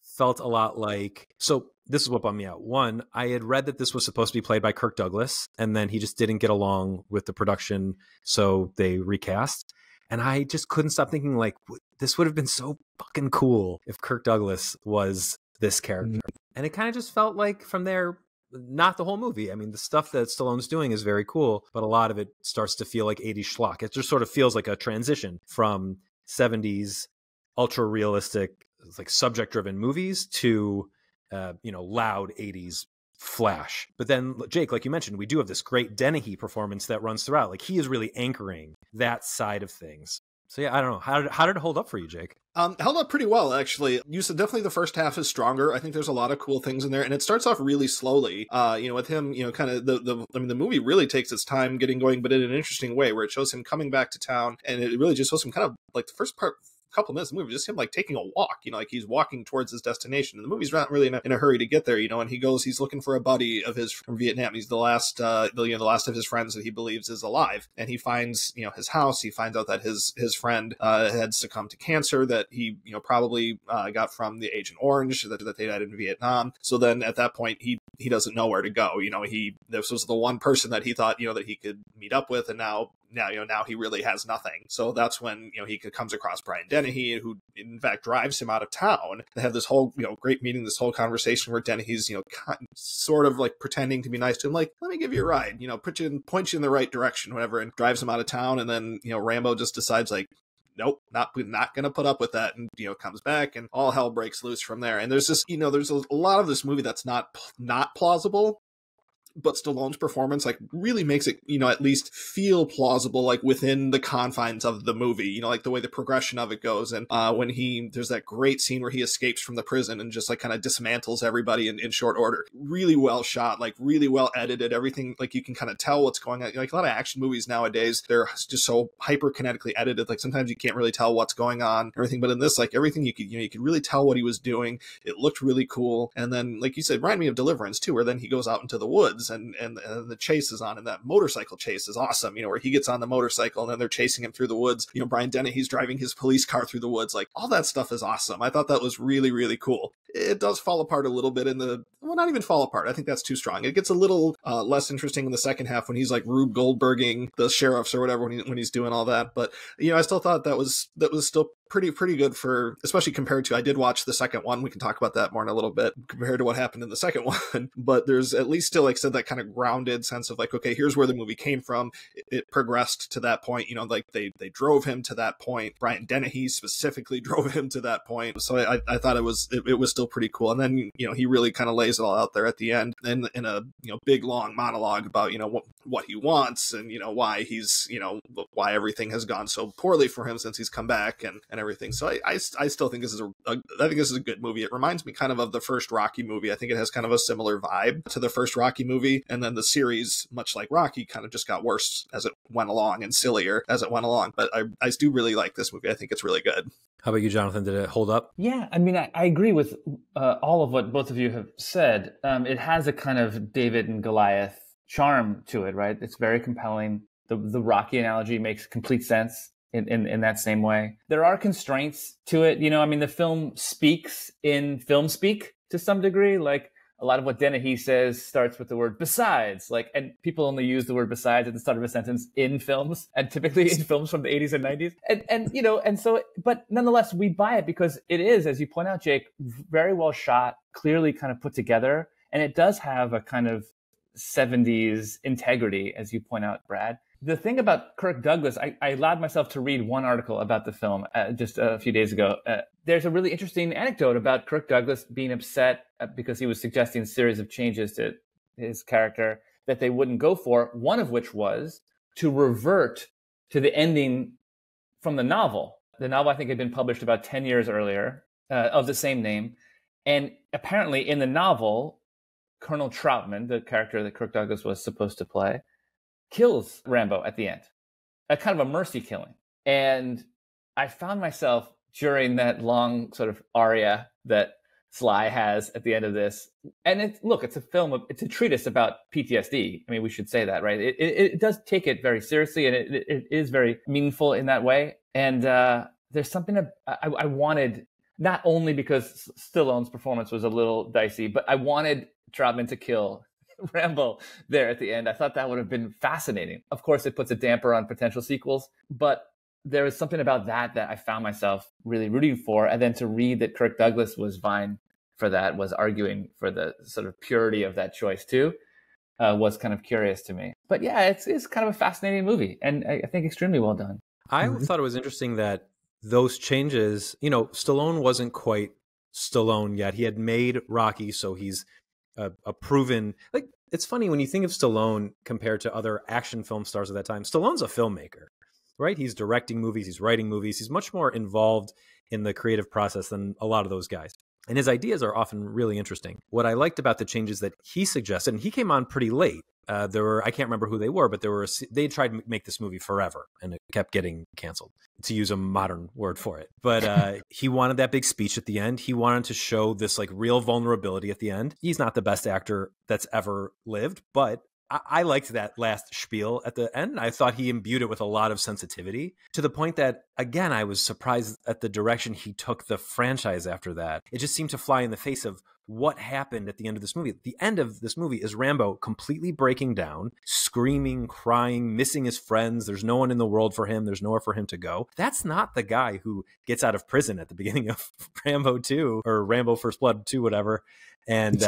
felt a lot like, so this is what bummed me out. One, I had read that this was supposed to be played by Kirk Douglas, and then he just didn't get along with the production, so they recast. And I just couldn't stop thinking, like, this would have been so fucking cool if Kirk Douglas was this character. And it kind of just felt like from there, not the whole movie. I mean, the stuff that Stallone's doing is very cool, but a lot of it starts to feel like 80s schlock. It just sort of feels like a transition from 70s ultra realistic, like subject driven movies to, loud 80s flash. But then, Jake, like you mentioned, we do have this great Dennehy performance that runs throughout. Like, he is really anchoring that side of things. So yeah, I don't know. How did it hold up for you, Jake? Held up pretty well, actually. You said definitely the first half is stronger. I think there's a lot of cool things in there, and it starts off really slowly. With him, kind of the movie really takes its time getting going, but in an interesting way, where it shows him coming back to town, and it really just shows him kind of like the first couple minutes of the movie, just him like taking a walk, like he's walking towards his destination, and the movie's not really in a hurry to get there, and he's looking for a buddy of his from Vietnam. He's the last the last of his friends that he believes is alive, and he finds his house. He finds out that his friend had succumbed to cancer that he probably got from the Agent Orange that they had in Vietnam. So then at that point he doesn't know where to go. This was the one person that he thought that he could meet up with, and now he really has nothing. So that's when he comes across Brian Dennehy, who in fact drives him out of town. They have this whole great meeting, this whole conversation where Dennehy's sort of like pretending to be nice to him, like, let me give you a ride, point you in the right direction, whatever, and drives him out of town. And then Rambo just decides, like, nope, not gonna put up with that, and comes back, and all hell breaks loose from there. And there's this there's a lot of this movie that's not plausible, but Stallone's performance like really makes it, at least feel plausible, like within the confines of the movie, like the way the progression of it goes. And when there's that great scene where he escapes from the prison and just like kind of dismantles everybody in short order. Really well shot, like really well edited, everything, like you can kind of tell what's going on. Like a lot of action movies nowadays, they're just so hyper-kinetically edited, like sometimes you can't really tell what's going on, everything. But in this, like everything you could really tell what he was doing. It looked really cool. And then, like you said, reminded me of Deliverance too, where then he goes out into the woods and the chase is on, and that motorcycle chase is awesome, where he gets on the motorcycle and then they're chasing him through the woods. Brian Dennehy's driving his police car through the woods. Like, all that stuff is awesome. I thought that was really, really cool. It does fall apart a little bit not even fall apart. I think that's too strong. It gets a little less interesting in the second half when he's like Rube Goldberging the sheriffs or whatever when he's doing all that. But I still thought that was still pretty good for, especially compared to, I did watch the second one. We can talk about that more in a little bit compared to what happened in the second one. But there's at least still, like I said, that kind of grounded sense of like, okay, here's where the movie came from. It progressed to that point. Like they drove him to that point. Brian Dennehy specifically drove him to that point. So I thought it was still pretty cool. And then he really kind of lays it all out there at the end, and in a big long monologue about what he wants, and why he's why everything has gone so poorly for him since he's come back and everything. So I still think this is a good movie. It reminds me kind of the first Rocky movie. I think it has kind of a similar vibe to the first Rocky movie, and then the series, much like Rocky, kind of just got worse as it went along and sillier as it went along. But I do really like this movie. I think it's really good. How about you, Jonathan? Did it hold up? Yeah, I mean, I agree with all of what both of you have said. It has a kind of David and Goliath charm to it, right? It's very compelling. The Rocky analogy makes complete sense in that same way. There are constraints to it. I mean, the film speaks in film speak to some degree. Like, a lot of what Dennehy says starts with the word besides, and people only use the word besides at the start of a sentence in films, and typically in films from the 80s and 90s. And so, but nonetheless, we buy it because it is, as you point out, Jake, very well shot, clearly kind of put together. And it does have a kind of 70s integrity, as you point out, Brad. The thing about Kirk Douglas, I allowed myself to read one article about the film just a few days ago. There's a really interesting anecdote about Kirk Douglas being upset because he was suggesting a series of changes to his character that they wouldn't go for, one of which was to revert to the ending from the novel. The novel, I think, had been published about 10 years earlier of the same name. And apparently in the novel, Colonel Troutman, the character that Kirk Douglas was supposed to play, kills Rambo at the end. a kind of a mercy killing. And I found myself during that long sort of aria that Sly has at the end of this. And it's a film, it's a treatise about PTSD. I mean, we should say that, right? It does take it very seriously, and it is very meaningful in that way. And there's something I wanted, not only because Stallone's performance was a little dicey, but I wanted Trotman to kill Rambo there at the end. I thought that would have been fascinating. Of course, it puts a damper on potential sequels, but there was something about that I found myself really rooting for. And then to read that Kirk Douglas was vying for that, was arguing for the sort of purity of that choice too, was kind of curious to me. But yeah, it's kind of a fascinating movie, and I think extremely well done. I thought it was interesting that those changes, Stallone wasn't quite Stallone yet. He had made Rocky, so he's a proven, like, it's funny when you think of Stallone compared to other action film stars of that time. Stallone's a filmmaker, right? He's directing movies, he's writing movies, he's much more involved in the creative process than a lot of those guys. And his ideas are often really interesting. What I liked about the changes that he suggested, and he came on pretty late. I can't remember who they were, but they tried to make this movie forever, and it kept getting canceled, to use a modern word for it. But he wanted that big speech at the end. He wanted to show this like real vulnerability at the end. He's not the best actor that's ever lived, but I liked that last spiel at the end. I thought he imbued it with a lot of sensitivity, to the point that, again, I was surprised at the direction he took the franchise after that. It just seemed to fly in the face of what happened at the end of this movie. The end of this movie is Rambo completely breaking down, screaming, crying, missing his friends. There's no one in the world for him. There's nowhere for him to go. That's not the guy who gets out of prison at the beginning of Rambo 2 or Rambo First Blood 2, whatever, and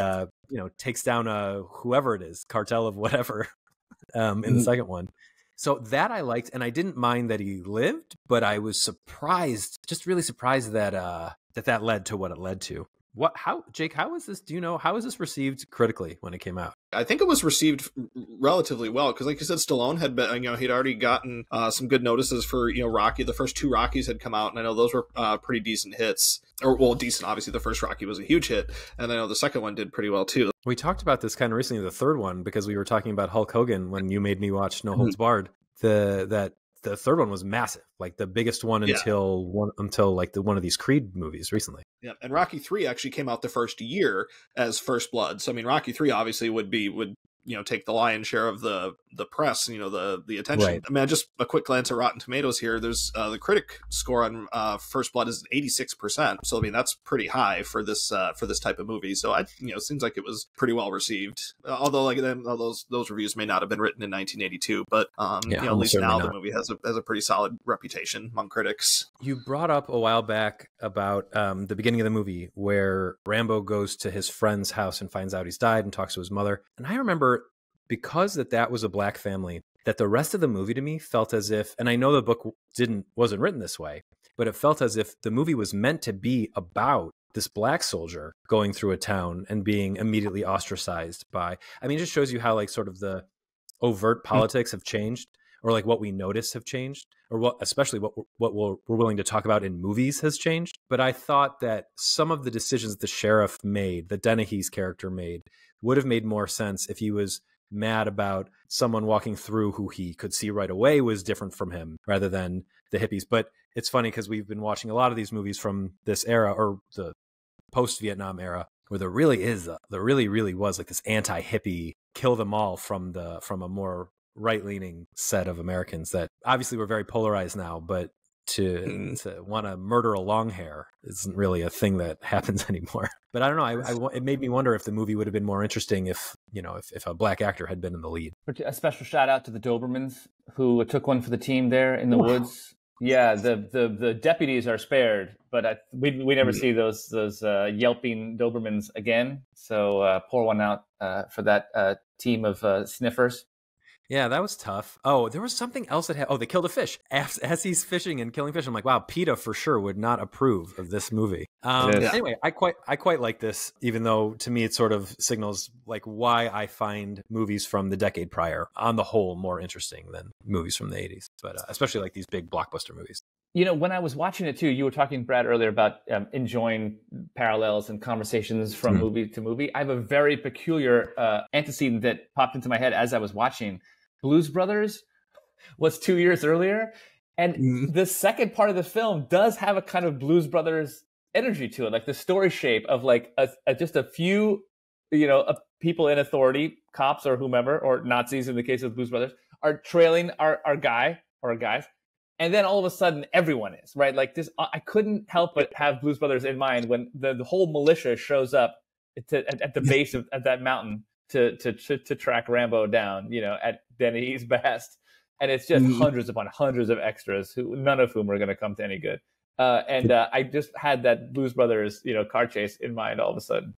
takes down whoever it is, cartel of whatever, in the second one. So that I liked, and I didn't mind that he lived, but I was surprised, just really surprised that that led to what it led to. Jake, how is this? Do you know, how is this received critically when it came out? I think it was received relatively well, because, like you said, Stallone had been, he'd already gotten some good notices for, Rocky. The first two Rockies had come out, and I know those were pretty decent hits. Decent. Obviously, the first Rocky was a huge hit, and I know the second one did pretty well too. We talked about this kind of recently, the third one, because we were talking about Hulk Hogan when you made me watch No Holds Barred. The third one was massive, like the biggest one until like one of these Creed movies recently. Yeah, and Rocky 3 actually came out the first year as First Blood. So I mean, Rocky 3 obviously would take the lion's share of the press, the attention. Right. I mean, just a quick glance at Rotten Tomatoes here. There's the critic score on First Blood is 86%. So I mean, that's pretty high for this type of movie. So it seems like it was pretty well received. Although like those reviews may not have been written in 1982, but at least now the movie has a pretty solid reputation among critics. You brought up a while back about the beginning of the movie where Rambo goes to his friend's house and finds out he's died and talks to his mother. And I remember, because that was a black family, that the rest of the movie to me felt as if, and I know the book wasn't written this way, but it felt as if the movie was meant to be about this black soldier going through a town and being immediately ostracized by, I mean, it just shows you how like sort of the overt politics have changed, or like what we notice have changed, or especially what we're willing to talk about in movies has changed. But I thought that some of the decisions the sheriff made, that Dennehy's character made, would have made more sense if he was mad about someone walking through who he could see right away was different from him, rather than the hippies. But it's funny because we've been watching a lot of these movies from this era, or the post-Vietnam era, where there really was like this anti-hippie kill them all from a more right-leaning set of Americans that obviously we're very polarized now, but to want to murder a long hair isn't really a thing that happens anymore. But I don't know. It made me wonder if the movie would have been more interesting if a black actor had been in the lead. A special shout out to the Dobermans who took one for the team there in the woods. Yeah, the deputies are spared, but we never see those yelping Dobermans again. So pour one out for that team of sniffers. Yeah, that was tough. Oh, there was something else they killed a fish. As he's fishing and killing fish, I'm like, wow, PETA for sure would not approve of this movie. Anyway, I quite like this, even though to me it sort of signals like why I find movies from the decade prior on the whole more interesting than movies from the 80s, but especially like these big blockbuster movies. When I was watching it too, you were talking, Brad, earlier about enjoying parallels and conversations from movie to movie. I have a very peculiar antecedent that popped into my head as I was watching. Blues Brothers was 2 years earlier. And Mhm. the second part of the film does have a kind of Blues Brothers energy to it, like the story shape of like just a few, people in authority, cops or whomever, or Nazis in the case of Blues Brothers, are trailing our guy or guys. And then all of a sudden, everyone is, right? Like this, I couldn't help but have Blues Brothers in mind when the whole militia shows up at the base of that mountain to track Rambo down, at Denny's best. And it's just hundreds upon hundreds of extras, none of whom are going to come to any good. I just had that Blues Brothers, car chase in mind all of a sudden.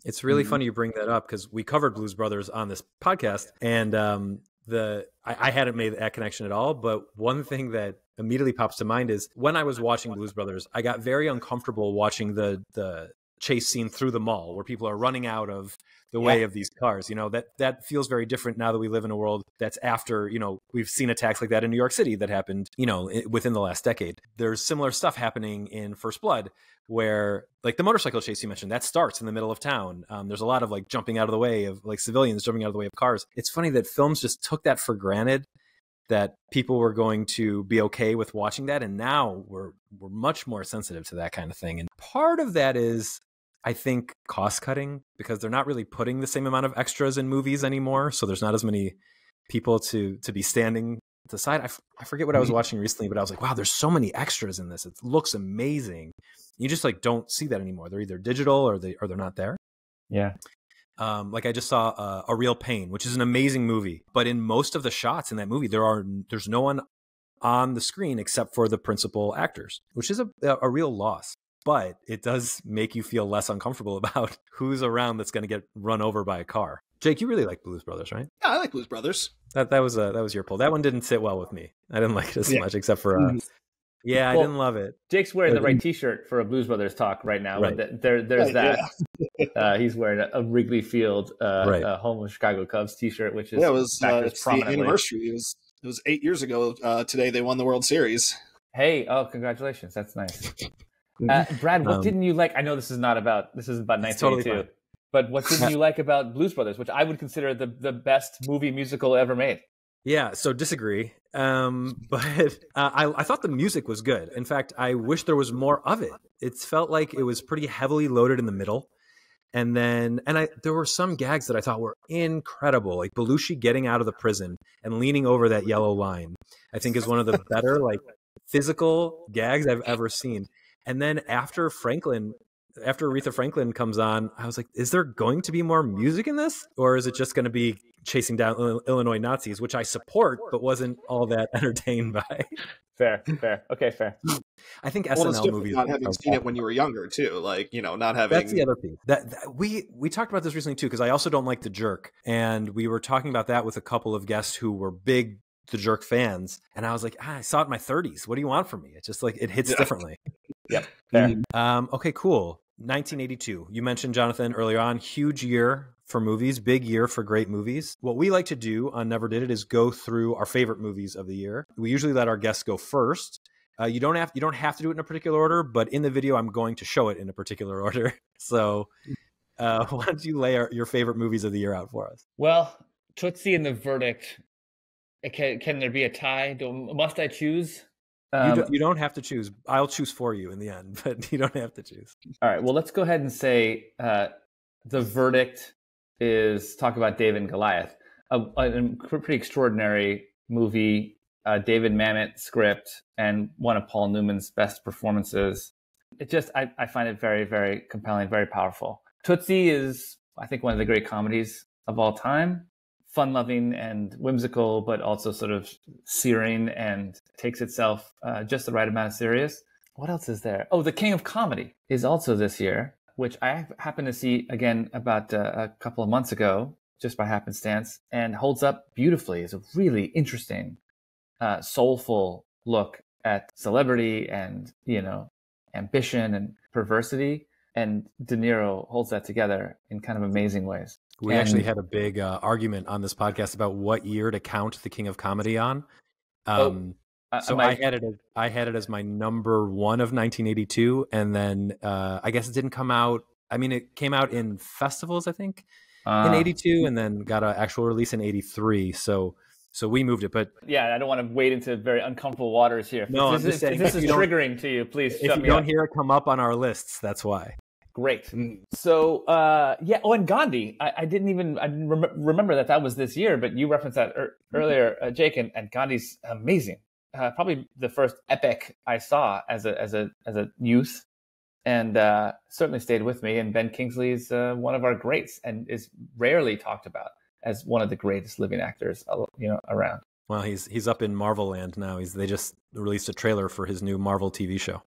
It's really funny you bring that up because we covered Blues Brothers on this podcast, and I hadn't made that connection at all. But one thing that immediately pops to mind is when I was watching Blues Brothers, I got very uncomfortable watching the chase scene through the mall where people are running out of the way of these cars. That feels very different now that we live in a world that's after, we've seen attacks like that in New York City that happened, within the last decade. There's similar stuff happening in First Blood where like the motorcycle chase you mentioned, that starts in the middle of town. There's a lot of like jumping out of the way of like civilians jumping out of the way of cars. It's funny that films just took that for granted, that people were going to be okay with watching that. And now we're much more sensitive to that kind of thing. And part of that is, I think, cost cutting, because they're not really putting the same amount of extras in movies anymore. So there's not as many people to be standing to the side. I forget what I was watching recently, but I was like, wow, there's so many extras in this. It looks amazing. You just like don't see that anymore. They're either digital or they're not there. Yeah. Like I just saw A Real Pain, which is an amazing movie, but in most of the shots in that movie, there's no one on the screen except for the principal actors, which is a real loss. But it does make you feel less uncomfortable about who's around that's going to get run over by a car. Jake, you really like Blues Brothers, right? Yeah, I like Blues Brothers. That was your pull. That one didn't sit well with me. I didn't like it as much, except for I didn't love it. Jake's wearing the right T-shirt for a Blues Brothers talk right now. Right. There's that. Yeah. He's wearing a Wrigley Field home of Chicago Cubs T-shirt, which is it was it's the anniversary. It was 8 years ago today. They won the World Series. Hey, congratulations! That's nice. Brad, what didn't you like? I know this isn't about 1982, totally but what didn't you like about Blues Brothers, which I would consider the best movie musical ever made? Yeah, so disagree. But I thought the music was good. In fact, I wish there was more of it. It felt like it was pretty heavily loaded in the middle. And there were some gags that I thought were incredible, like Belushi getting out of the prison and leaning over that yellow line, I think is one of the better like physical gags I've ever seen. And then after Aretha Franklin comes on, I was like, is there going to be more music in this? Or is it just going to be chasing down Illinois Nazis, which I support, but wasn't all that entertained by? Fair. Okay, fair. I think SNL movies. Not having seen it when you were younger, too. Like, not having. That's the other piece. That we talked about this recently, too, because I also don't like The Jerk. And we were talking about that with a couple of guests who were big The Jerk fans. And I was like, I saw it in my 30s. What do you want from me? It's just like, it hits differently. Yep. Fair. Okay, cool. 1982. You mentioned, Jonathan, earlier on, huge year for movies, big year for great movies. What we like to do on Never Did It is go through our favorite movies of the year. We usually let our guests go first. You don't have to do it in a particular order, but in the video, I'm going to show it in a particular order. So why don't you lay your favorite movies of the year out for us? Well, Tootsie and The Verdict. Can there be a tie? Must I choose? You don't have to choose. I'll choose for you in the end, but you don't have to choose. All right. Well, let's go ahead and say The Verdict is talk about David and Goliath, a pretty extraordinary movie. David Mamet script and one of Paul Newman's best performances. It just, I find it very, very compelling, very powerful. Tootsie is, I think, one of the great comedies of all time. Fun-loving and whimsical, but also sort of searing and takes itself just the right amount of serious. What else is there? Oh, The King of Comedy is also this year, which I happened to see again about a couple of months ago, just by happenstance, and holds up beautifully. It's a really interesting, soulful look at celebrity and, ambition and perversity. And De Niro holds that together in kind of amazing ways. We actually had a big argument on this podcast about what year to count The King of Comedy on. I had it as my number one of 1982, and then I guess it didn't come out. I mean, it came out in festivals, I think, in 82, and then got an actual release in 83. So So we moved it, but yeah, I don't want to wade into very uncomfortable waters here. No, if this is triggering to you, please if you don't hear it come up on our lists, that's why. Great. So, yeah. Oh, and Gandhi. I didn't remember that was this year, but you referenced that earlier, Jake, and Gandhi's amazing. Probably the first epic I saw as a youth, and certainly stayed with me. And Ben Kingsley is one of our greats, and is rarely talked about as one of the greatest living actors, around. Well, he's up in Marvel land now. They just released a trailer for his new Marvel TV show.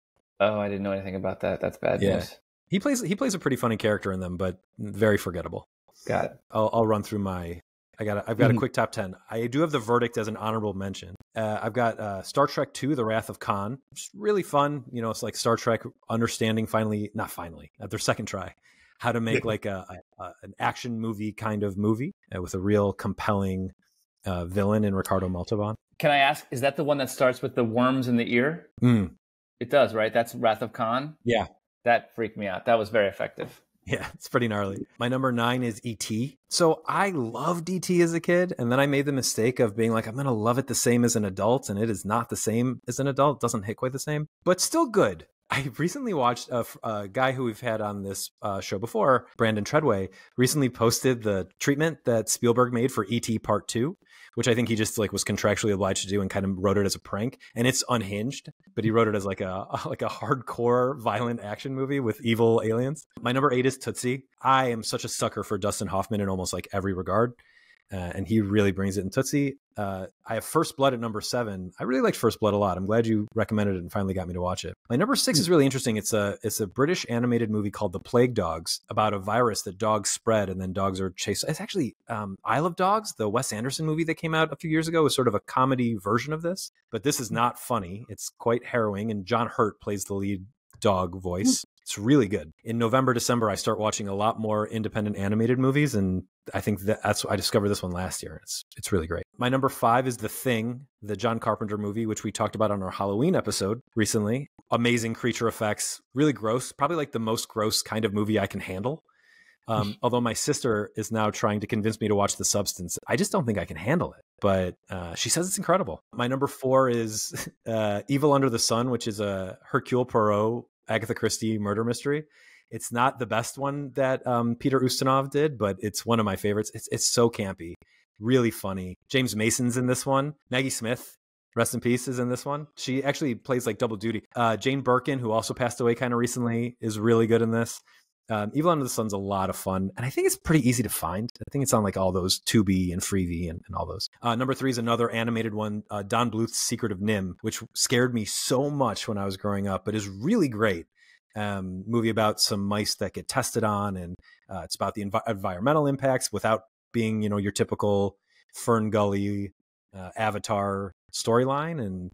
Oh, I didn't know anything about that. That's bad news. He plays a pretty funny character in them, but very forgettable. Got it. I'll run through I've got a quick top 10. I do have The Verdict as an honorable mention. I've got Star Trek II, The Wrath of Khan, which is really fun. It's like Star Trek understanding at their second try, how to make like an action movie kind of movie with a real compelling villain in Ricardo Montalban. Can I ask, is that the one that starts with the worms in the ear? It does, right? That's Wrath of Khan? Yeah. That freaked me out. That was very effective. Yeah, it's pretty gnarly. My number 9 is E.T. So I loved E.T. as a kid, and then I made the mistake of being like, I'm going to love it the same as an adult, and it is not the same as an adult. It doesn't hit quite the same, but still good. I recently watched a guy who we've had on this show before, Brandon Treadway, recently posted the treatment that Spielberg made for E.T. Part 2, which I think he just was contractually obliged to do and kind of wrote it as a prank. And it's unhinged, but he wrote it as like a hardcore violent action movie with evil aliens. My number 8 is Tootsie. I am such a sucker for Dustin Hoffman in almost like every regard. And he really brings it in Tootsie. I have First Blood at number 7. I really liked First Blood a lot. I'm glad you recommended it and finally got me to watch it. My number 6 is really interesting. It's a British animated movie called The Plague Dogs, about a virus that dogs spread and then dogs are chased. It's actually Isle of Dogs, the Wes Anderson movie that came out a few years ago, was sort of a comedy version of this. But this is not funny. It's quite harrowing, and John Hurt plays the lead dog voice. It's really good. In November, December, I start watching a lot more independent animated movies, and I think that's I discovered this one last year. It's really great. My number 5 is The Thing, the John Carpenter movie, which we talked about on our Halloween episode recently. Amazing creature effects, really gross, probably like the most gross kind of movie I can handle. Although my sister is now trying to convince me to watch The Substance. I just don't think I can handle it, but she says it's incredible. My number 4 is Evil Under the Sun, which is a Hercule Poirot, Agatha Christie murder mystery. It's not the best one that Peter Ustinov did, but it's one of my favorites. It's so campy, really funny. James Mason's in this one. Maggie Smith, rest in peace, is in this one. She actually plays like double duty. Jane Birkin, who also passed away kind of recently, is really good in this. Evil Under the Sun's a lot of fun, and I think it's pretty easy to find. I think it's on like all those Tubi and Freevee and all those. Number 3 is another animated one, Don Bluth's Secret of Nim, which scared me so much when I was growing up, but is really great. Movie about some mice that get tested on, and it's about the environmental impacts without being, your typical Fern Gully Avatar storyline, and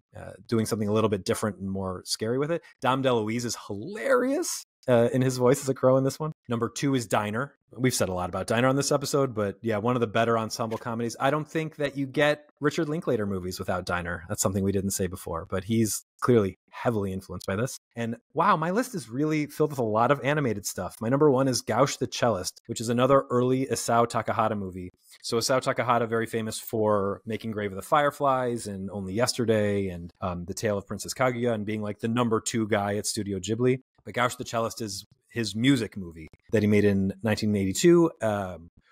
doing something a little bit different and more scary with it. Dom DeLuise is hilarious in his voice as a crow in this one. Number 2 is Diner. We've said a lot about Diner on this episode, but yeah, one of the better ensemble comedies. I don't think that you get Richard Linklater movies without Diner. That's something we didn't say before, but he's clearly heavily influenced by this. And wow, my list is really filled with a lot of animated stuff. My number 1 is Gauche the Cellist, which is another early Isao Takahata movie. So Isao Takahata, very famous for making Grave of the Fireflies and Only Yesterday and The Tale of Princess Kaguya, and being like the number 2 guy at Studio Ghibli. But Gauche the Cellist is his music movie that he made in 1982.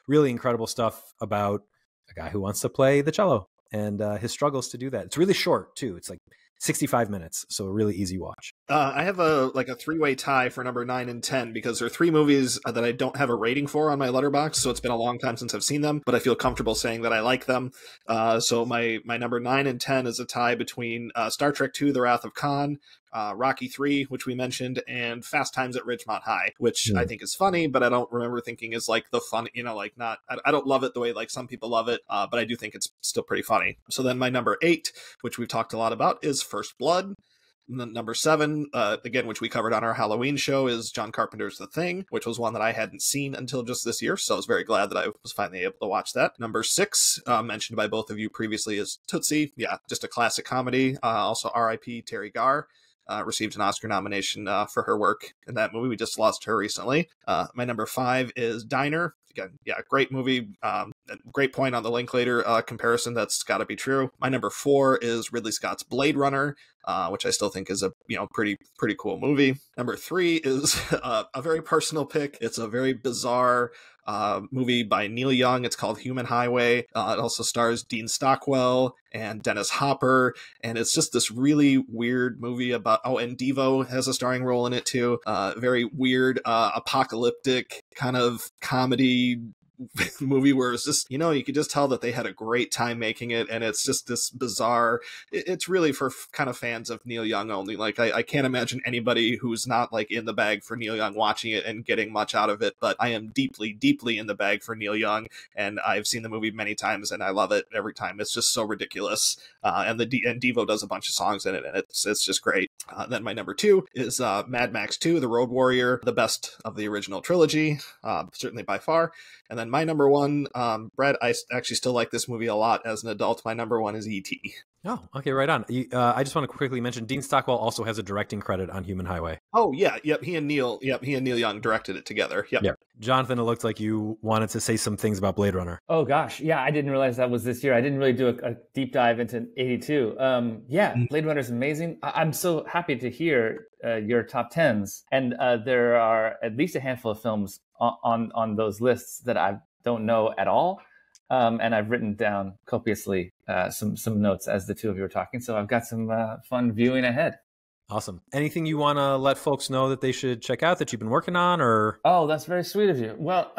Really incredible stuff about a guy who wants to play the cello and his struggles to do that. It's really short too. It's like 65 minutes, so a really easy watch. I have a 3-way tie for number 9 and 10 because they're 3 movies that I don't have a rating for on my Letterboxd, so it's been a long time since I've seen them, but I feel comfortable saying that I like them. So my number 9 and 10 is a tie between Star Trek II, The Wrath of Khan, Rocky III, which we mentioned, and Fast Times at Ridgemont High, which I think is funny, but I don't remember thinking is like the fun, I don't love it the way like some people love it, but I do think it's still pretty funny. So then my number 8, which we've talked a lot about, is First Blood. And then number 7, again, which we covered on our Halloween show, is John Carpenter's The Thing, which was one that I hadn't seen until just this year, so I was very glad that I was finally able to watch that. Number 6, mentioned by both of you previously, is Tootsie. Yeah, just a classic comedy. Also R.I.P. Terry Garr. received an Oscar nomination for her work in that movie. We just lost her recently. My number 5 is Diner. Again, yeah, great movie. Great point on the Linklater comparison. That's got to be true. My number 4 is Ridley Scott's Blade Runner, which I still think is a pretty cool movie. Number 3 is a very personal pick. It's a very bizarre movie by Neil Young. It's called Human Highway. It also stars Dean Stockwell and Dennis Hopper, and it's just this really weird movie about, and Devo has a starring role in it too. Very weird, apocalyptic kind of comedy movie where it's just, you could just tell that they had a great time making it, and it's just this bizarre, it's really for kind of fans of Neil Young only. Like, I can't imagine anybody who's not like in the bag for Neil Young watching it and getting much out of it, but I am deeply, deeply in the bag for Neil Young, and I've seen the movie many times and I love it every time. It's just so ridiculous. And Devo does a bunch of songs in it, and it's just great. Then my number 2 is Mad Max 2, The Road Warrior, the best of the original trilogy, certainly by far. And then my number 1, Brad, I actually still like this movie a lot as an adult. My number 1 is E.T. Oh, okay, right on. I just want to quickly mention Dean Stockwell also has a directing credit on Human Highway. Oh yeah, yep. He and Neil Young directed it together. Yep. Yeah. Jonathan, it looked like you wanted to say some things about Blade Runner. Oh gosh, yeah, I didn't realize that was this year. I didn't really do a deep dive into 82. Blade Runner is amazing. I'm so happy to hear your top 10s, and there are at least a handful of films on those lists that I don't know at all. And I've written down copiously some notes as the two of you were talking. So I've got some fun viewing ahead. Awesome. Anything you want to let folks know that they should check out that you've been working on, or? Oh, that's very sweet of you. Well,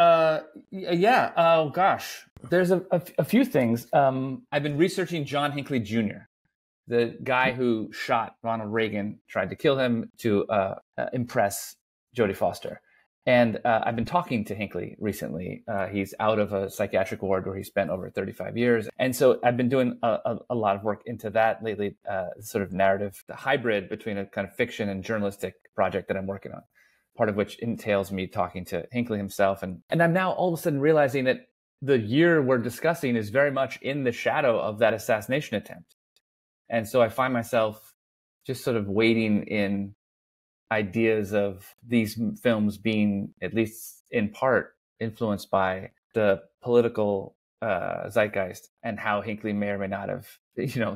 yeah. Oh gosh, there's a few things. I've been researching John Hinckley Jr., the guy who shot Ronald Reagan, tried to kill him to impress Jodie Foster. And I've been talking to Hinckley recently. He's out of a psychiatric ward where he spent over 35 years. And so I've been doing a lot of work into that lately, sort of narrative, the hybrid between a kind of fiction and journalistic project that I'm working on, part of which entails me talking to Hinckley himself. And I'm now all of a sudden realizing that the year we're discussing is very much in the shadow of that assassination attempt. And so I find myself just sort of waiting in ideas of these films being, at least in part, influenced by the political zeitgeist, and how Hinckley may or may not have,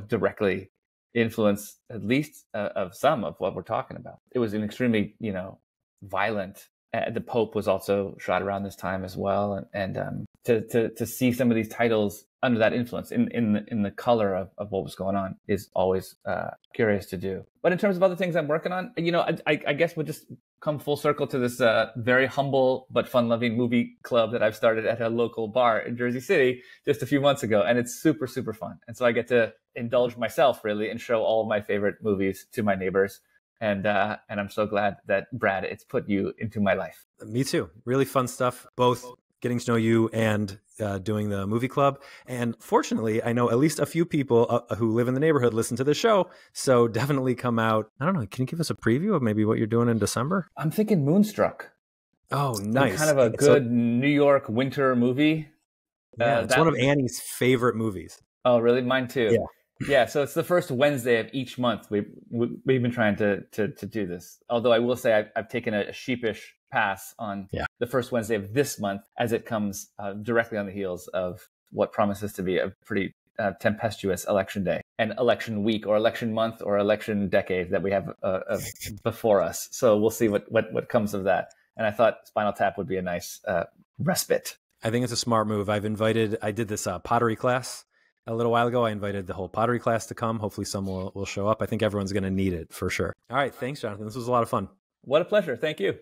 directly influenced at least of some of what we're talking about. It was an extremely, violent. The Pope was also shot around this time as well, and to see some of these titles under that influence in the color of what was going on is always curious to do. But in terms of other things I'm working on, I guess we'll just come full circle to this very humble but fun-loving movie club that I've started at a local bar in Jersey City just a few months ago, and it's super, super fun. And so I get to indulge myself really and show all of my favorite movies to my neighbors. And I'm so glad that, Brad, it's put you into my life. Me too. Really fun stuff, both getting to know you and doing the movie club. And fortunately, I know at least a few people who live in the neighborhood listen to the show. So definitely come out. I don't know. Can you give us a preview of maybe what you're doing in December? I'm thinking Moonstruck. Oh, nice. Kind of a good New York winter movie. Yeah, it's one of Annie's favorite movies. Oh, really? Mine too. Yeah. Yeah, so it's the first Wednesday of each month. We've been trying to do this. Although I will say I've taken a sheepish pass on the first Wednesday of this month, as it comes directly on the heels of what promises to be a pretty tempestuous election day and election week or election month or election decade that we have before us. So we'll see what comes of that. And I thought Spinal Tap would be a nice respite. I think it's a smart move. I did this pottery class a little while ago. I invited the whole pottery class to come. Hopefully some will show up. I think everyone's going to need it for sure. All right. Thanks, Jonathan. This was a lot of fun. What a pleasure. Thank you.